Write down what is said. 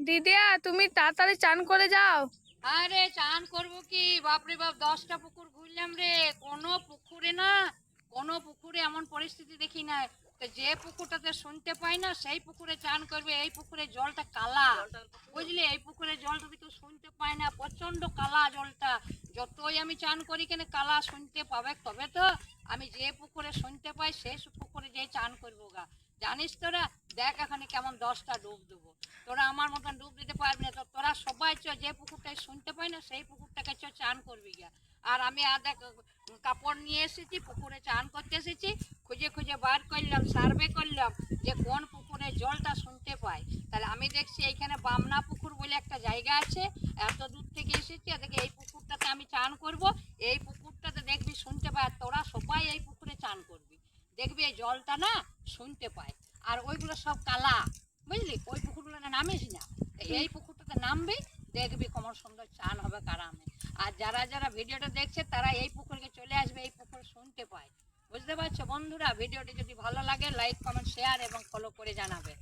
দিদিয়া, তুমি তাড়াতাড়ি চান করে যাও। আরে চান করবো কি, বাপরে বাপ, 10টা পুকুর ঘুরলাম রে, কোনো পুকুরে এমন পরিস্থিতি দেখি নাই। তো যে পুকুরটাতে শুনতে পাই না সেই পুকুরে চান করবে। এই পুকুরের জলটা কালা, বুঝলি, এই পুকুরের জলটা কেউ শুনতে পায় না, প্রচন্ড কালা জলটা। যতই আমি চান করি কেন কালা শুনতে পাবে, তবে তো আমি যে পুকুরে শুনতে পাই সেই পুকুরে যে চান করবো গা। জানিস তোরা, দেখ এখানে কেমন 10টা ডুব দেবো। তোরা আমার মতন ডুব দিতে পারবি না, তো তোরা সবাই চ, যে পুকুরটাই শুনতে পাই না সেই পুকুরটাকে চ চান করবি গা। আর আমি দেখ কাপড় নিয়ে এসেছি, পুকুরে চান করতে এসেছি, খুঁজে খুঁজে বার করলাম, সার্ভে করলাম যে কোন পুকুরে জলটা শুনতে পাই। তাহলে আমি দেখছি এইখানে বামনা পুকুর বলে একটা জায়গা আছে, এত দূর থেকে এসেছি, দেখে এই পুকুরটাতে আমি চান করব। এই পুকুরটাতে দেখবি শুনতে পাই, আর তোরা সবাই এই পুকুরে চান করবি, দেখবি এই জলটা না শুনতে পায়। আর ওইগুলো সব কালা, বুঝলি, ওই পুকুরগুলো নামিস না, এই পুকুরটাতে নামবি, দেখবি কেমন সুন্দর চান হবে কারামে। আর যারা যারা ভিডিওটা দেখছে তারা এই পুকুরকে চলে আসবে, এই পুকুর শুনতে পায়। বুঝতে পারছো বন্ধুরা? ভিডিওটি যদি ভালো লাগে লাইক কমেন্ট শেয়ার এবং ফলো করে জানাবে।